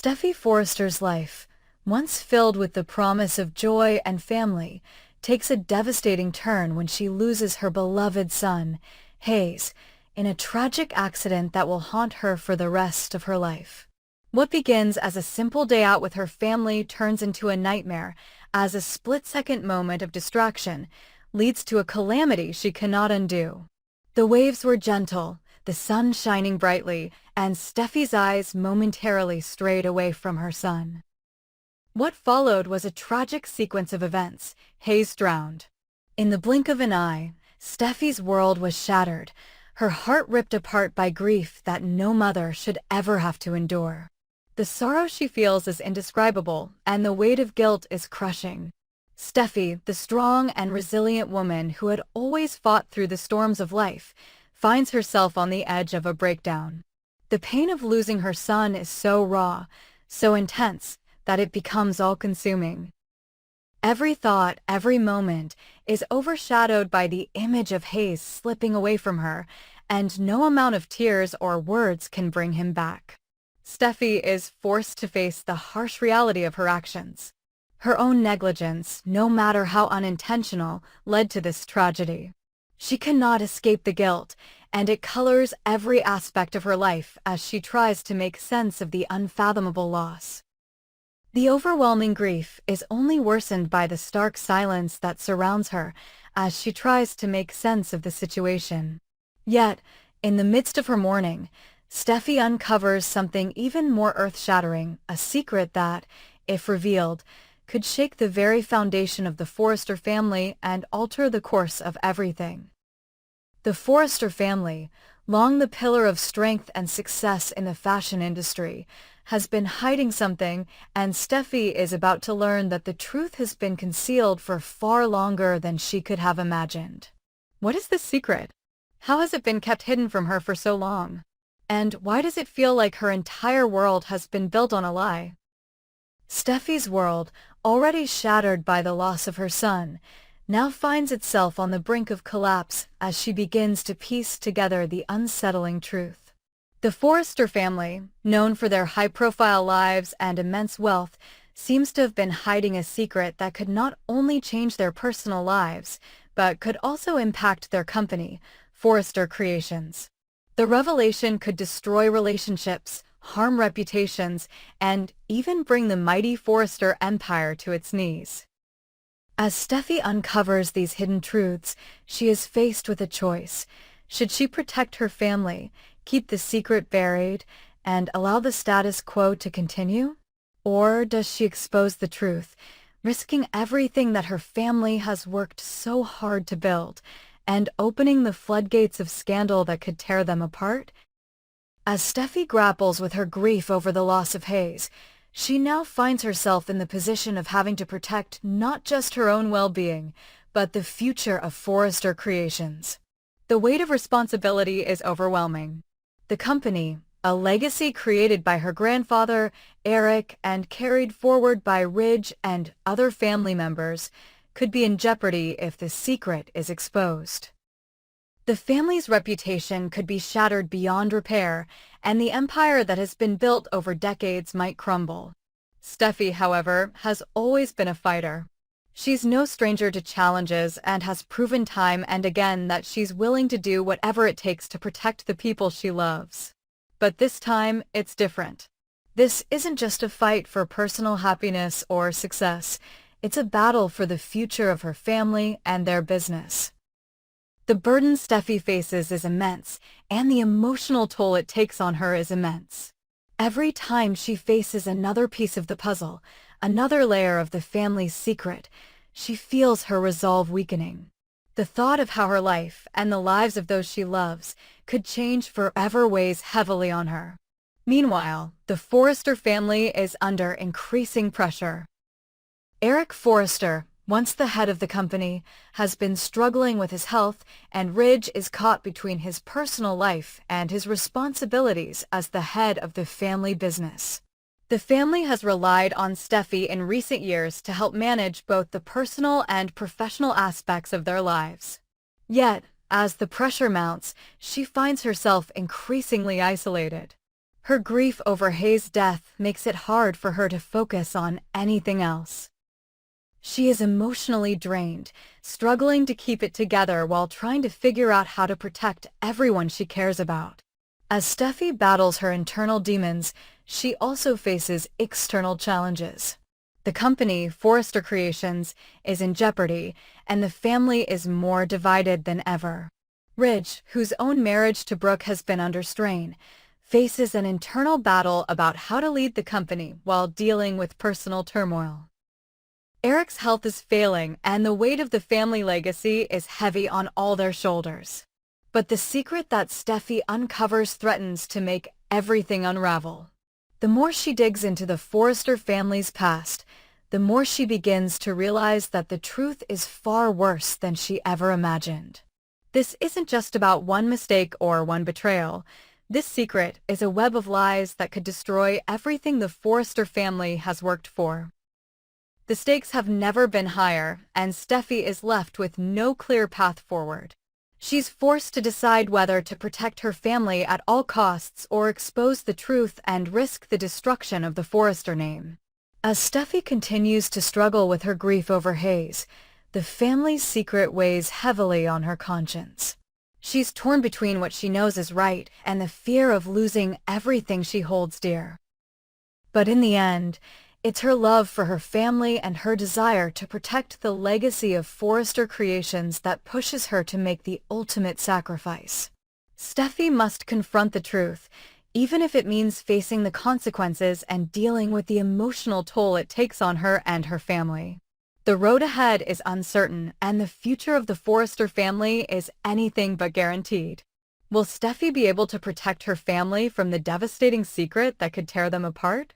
Steffy Forrester's life, once filled with the promise of joy and family, takes a devastating turn when she loses her beloved son, Hayes, in a tragic accident that will haunt her for the rest of her life. What begins as a simple day out with her family turns into a nightmare as a split-second moment of distraction leads to a calamity she cannot undo. The waves were gentle, the sun shining brightly, and Steffy's eyes momentarily strayed away from her son. What followed was a tragic sequence of events. Hayes drowned. In the blink of an eye, Steffy's world was shattered, her heart ripped apart by grief that no mother should ever have to endure. The sorrow she feels is indescribable, and the weight of guilt is crushing. Steffy, the strong and resilient woman who had always fought through the storms of life, finds herself on the edge of a breakdown. The pain of losing her son is so raw, so intense, that it becomes all-consuming. Every thought, every moment, is overshadowed by the image of Hayes slipping away from her, and no amount of tears or words can bring him back. Steffy is forced to face the harsh reality of her actions. Her own negligence, no matter how unintentional, led to this tragedy. She cannot escape the guilt, and it colors every aspect of her life as she tries to make sense of the unfathomable loss. The overwhelming grief is only worsened by the stark silence that surrounds her as she tries to make sense of the situation. Yet, in the midst of her mourning, Steffy uncovers something even more earth-shattering, a secret that, if revealed, could shake the very foundation of the Forrester family and alter the course of everything. The Forrester family, long the pillar of strength and success in the fashion industry, has been hiding something, and Steffy is about to learn that the truth has been concealed for far longer than she could have imagined. What is the secret? How has it been kept hidden from her for so long? And why does it feel like her entire world has been built on a lie? Steffy's world, already shattered by the loss of her son, now finds itself on the brink of collapse as she begins to piece together the unsettling truth. The Forrester family, known for their high-profile lives and immense wealth, seems to have been hiding a secret that could not only change their personal lives, but could also impact their company, Forrester Creations. The revelation could destroy relationships, harm reputations, and even bring the mighty Forrester empire to its knees. As Steffy uncovers these hidden truths, she is faced with a choice. Should she protect her family, keep the secret buried, and allow the status quo to continue? Or does she expose the truth, risking everything that her family has worked so hard to build, and opening the floodgates of scandal that could tear them apart? As Steffy grapples with her grief over the loss of Hayes, she now finds herself in the position of having to protect not just her own well-being, but the future of Forrester Creations. The weight of responsibility is overwhelming. The company, a legacy created by her grandfather, Eric, and carried forward by Ridge and other family members, could be in jeopardy if the secret is exposed. The family's reputation could be shattered beyond repair, and the empire that has been built over decades might crumble. Steffy, however, has always been a fighter. She's no stranger to challenges and has proven time and again that she's willing to do whatever it takes to protect the people she loves. But this time, it's different. This isn't just a fight for personal happiness or success. It's a battle for the future of her family and their business. The burden Steffy faces is immense, and the emotional toll it takes on her is immense. Every time she faces another piece of the puzzle, another layer of the family's secret, she feels her resolve weakening. The thought of how her life and the lives of those she loves could change forever weighs heavily on her. Meanwhile, the Forrester family is under increasing pressure. Eric Forrester, once the head of the company, has been struggling with his health, and Ridge is caught between his personal life and his responsibilities as the head of the family business. The family has relied on Steffy in recent years to help manage both the personal and professional aspects of their lives. Yet, as the pressure mounts, she finds herself increasingly isolated. Her grief over Hayes' death makes it hard for her to focus on anything else. She is emotionally drained, struggling to keep it together while trying to figure out how to protect everyone she cares about. As Steffy battles her internal demons, she also faces external challenges. The company, Forrester Creations, is in jeopardy, and the family is more divided than ever. Ridge, whose own marriage to Brooke has been under strain, faces an internal battle about how to lead the company while dealing with personal turmoil. Eric's health is failing, and the weight of the family legacy is heavy on all their shoulders. But the secret that Steffy uncovers threatens to make everything unravel. The more she digs into the Forrester family's past, the more she begins to realize that the truth is far worse than she ever imagined. This isn't just about one mistake or one betrayal. This secret is a web of lies that could destroy everything the Forrester family has worked for. The stakes have never been higher, and Steffy is left with no clear path forward. She's forced to decide whether to protect her family at all costs or expose the truth and risk the destruction of the Forrester name. As Steffy continues to struggle with her grief over Hayes, the family's secret weighs heavily on her conscience. She's torn between what she knows is right and the fear of losing everything she holds dear. But in the end, it's her love for her family and her desire to protect the legacy of Forrester Creations that pushes her to make the ultimate sacrifice. Steffy must confront the truth, even if it means facing the consequences and dealing with the emotional toll it takes on her and her family. The road ahead is uncertain, and the future of the Forrester family is anything but guaranteed. Will Steffy be able to protect her family from the devastating secret that could tear them apart?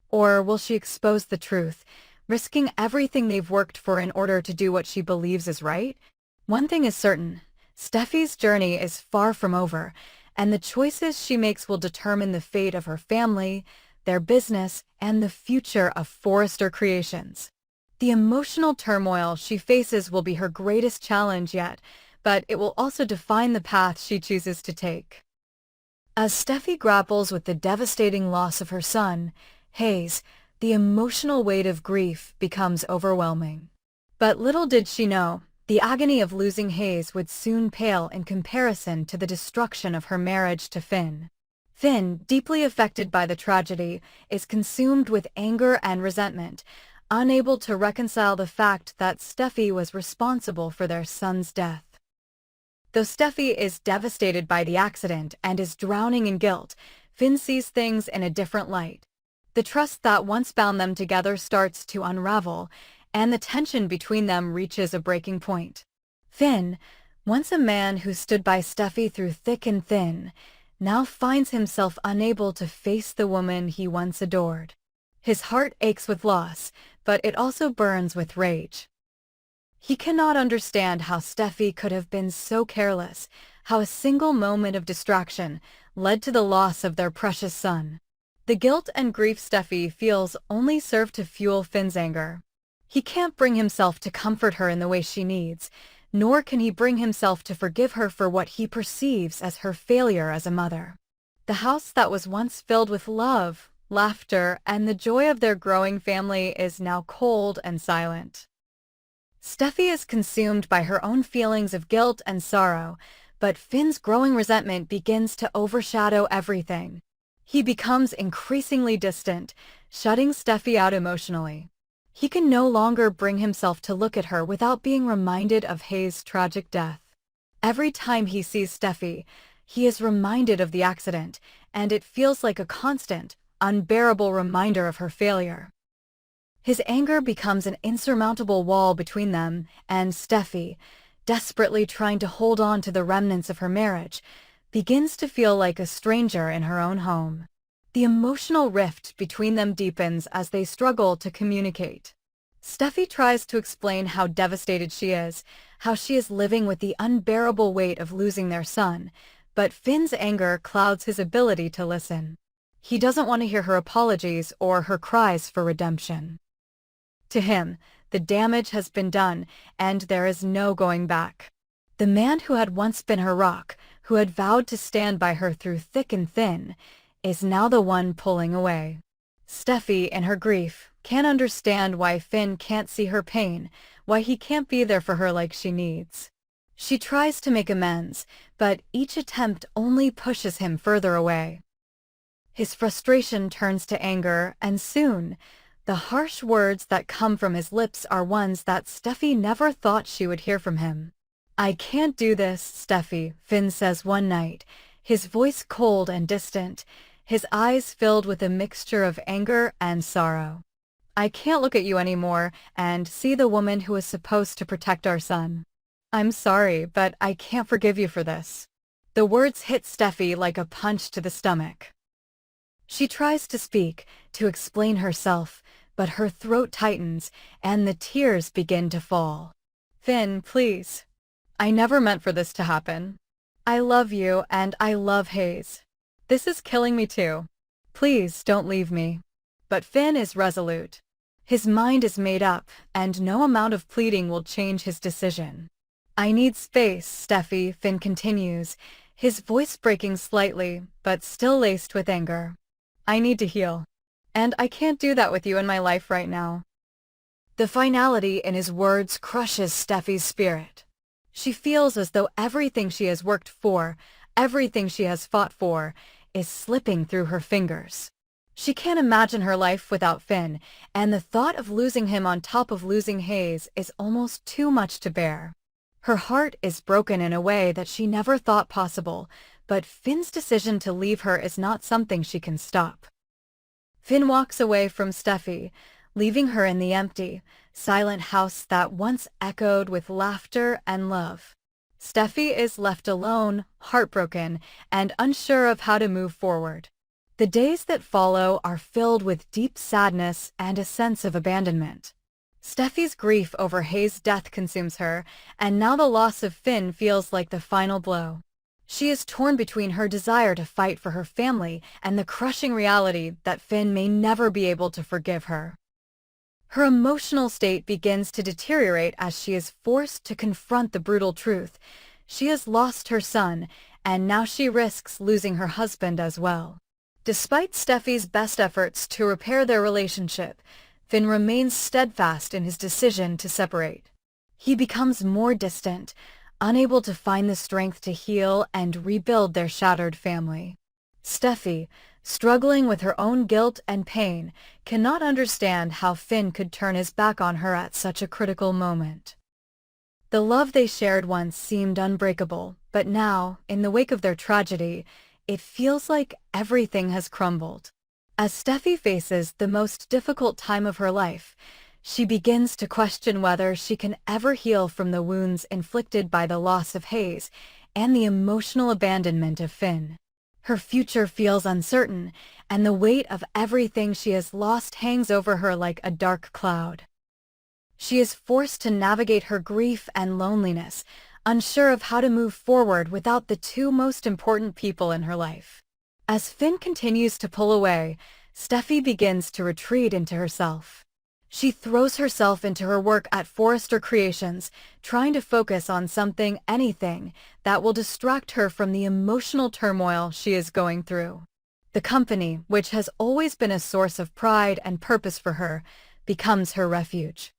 Or will she expose the truth, risking everything they've worked for in order to do what she believes is right? One thing is certain, Steffy's journey is far from over, and the choices she makes will determine the fate of her family, their business, and the future of Forrester Creations. The emotional turmoil she faces will be her greatest challenge yet, but it will also define the path she chooses to take. As Steffy grapples with the devastating loss of her son, Hayes, the emotional weight of grief becomes overwhelming. But little did she know, the agony of losing Hayes would soon pale in comparison to the destruction of her marriage to Finn. Finn, deeply affected by the tragedy, is consumed with anger and resentment, unable to reconcile the fact that Steffy was responsible for their son's death. Though Steffy is devastated by the accident and is drowning in guilt, Finn sees things in a different light. The trust that once bound them together starts to unravel, and the tension between them reaches a breaking point. Finn, once a man who stood by Steffy through thick and thin, now finds himself unable to face the woman he once adored. His heart aches with loss, but it also burns with rage. He cannot understand how Steffy could have been so careless, how a single moment of distraction led to the loss of their precious son. The guilt and grief Steffy feels only serve to fuel Finn's anger. He can't bring himself to comfort her in the way she needs, nor can he bring himself to forgive her for what he perceives as her failure as a mother. The house that was once filled with love, laughter, and the joy of their growing family is now cold and silent. Steffy is consumed by her own feelings of guilt and sorrow, but Finn's growing resentment begins to overshadow everything. He becomes increasingly distant, shutting Steffy out emotionally. He can no longer bring himself to look at her without being reminded of Hayes' tragic death. Every time he sees Steffy, he is reminded of the accident, and it feels like a constant, unbearable reminder of her failure. His anger becomes an insurmountable wall between them, and Steffy, desperately trying to hold on to the remnants of her marriage, begins to feel like a stranger in her own home. The emotional rift between them deepens as they struggle to communicate. Steffy tries to explain how devastated she is, how she is living with the unbearable weight of losing their son, but Finn's anger clouds his ability to listen. He doesn't want to hear her apologies or her cries for redemption. To him, the damage has been done, and there is no going back. The man who had once been her rock, who had vowed to stand by her through thick and thin, is now the one pulling away. Steffy, in her grief, can't understand why Finn can't see her pain, why he can't be there for her like she needs. She tries to make amends, but each attempt only pushes him further away. His frustration turns to anger, and soon, the harsh words that come from his lips are ones that Steffy never thought she would hear from him. "I can't do this, Steffy," Finn says one night, his voice cold and distant, his eyes filled with a mixture of anger and sorrow. "I can't look at you anymore and see the woman who is supposed to protect our son. I'm sorry, but I can't forgive you for this." The words hit Steffy like a punch to the stomach. She tries to speak, to explain herself, but her throat tightens and the tears begin to fall. "Finn, please. I never meant for this to happen. I love you and I love Hayes. This is killing me too. Please don't leave me." But Finn is resolute. His mind is made up, and no amount of pleading will change his decision. "I need space, Steffy," Finn continues, his voice breaking slightly, but still laced with anger. "I need to heal. And I can't do that with you in my life right now." The finality in his words crushes Steffy's spirit. She feels as though everything she has worked for, everything she has fought for, is slipping through her fingers. She can't imagine her life without Finn, and the thought of losing him on top of losing Hayes is almost too much to bear. Her heart is broken in a way that she never thought possible, but Finn's decision to leave her is not something she can stop. Finn walks away from Steffy, leaving her in the empty, silent house that once echoed with laughter and love. Steffy is left alone, heartbroken, and unsure of how to move forward. The days that follow are filled with deep sadness and a sense of abandonment. Steffy's grief over Hayes' death consumes her, and now the loss of Finn feels like the final blow. She is torn between her desire to fight for her family and the crushing reality that Finn may never be able to forgive her. Her emotional state begins to deteriorate as she is forced to confront the brutal truth. She has lost her son, and now she risks losing her husband as well. Despite Steffy's best efforts to repair their relationship, Finn remains steadfast in his decision to separate. He becomes more distant, unable to find the strength to heal and rebuild their shattered family. Steffy, struggling with her own guilt and pain, cannot understand how Finn could turn his back on her at such a critical moment. The love they shared once seemed unbreakable, but now, in the wake of their tragedy, it feels like everything has crumbled. As Steffy faces the most difficult time of her life, she begins to question whether she can ever heal from the wounds inflicted by the loss of Hayes and the emotional abandonment of Finn. Her future feels uncertain, and the weight of everything she has lost hangs over her like a dark cloud. She is forced to navigate her grief and loneliness, unsure of how to move forward without the two most important people in her life. As Finn continues to pull away, Steffy begins to retreat into herself. She throws herself into her work at Forrester Creations, trying to focus on something, anything, that will distract her from the emotional turmoil she is going through. The company, which has always been a source of pride and purpose for her, becomes her refuge.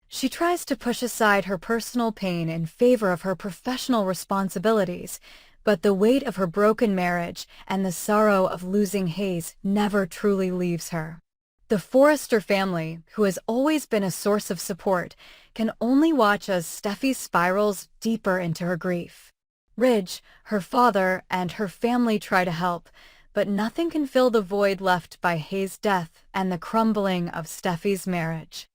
She tries to push aside her personal pain in favor of her professional responsibilities, but the weight of her broken marriage and the sorrow of losing Hayes never truly leaves her. The Forrester family, who has always been a source of support, can only watch as Steffy spirals deeper into her grief. Ridge, her father, and her family try to help, but nothing can fill the void left by Hayes' death and the crumbling of Steffy's marriage.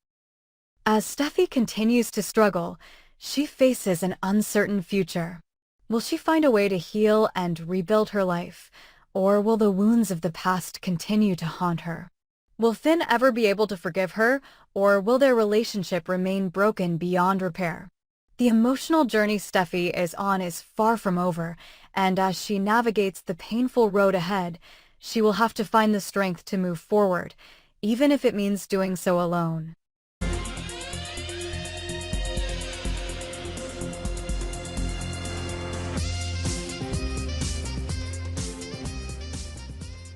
As Steffy continues to struggle, she faces an uncertain future. Will she find a way to heal and rebuild her life, or will the wounds of the past continue to haunt her? Will Finn ever be able to forgive her, or will their relationship remain broken beyond repair? The emotional journey Steffy is on is far from over, and as she navigates the painful road ahead, she will have to find the strength to move forward, even if it means doing so alone.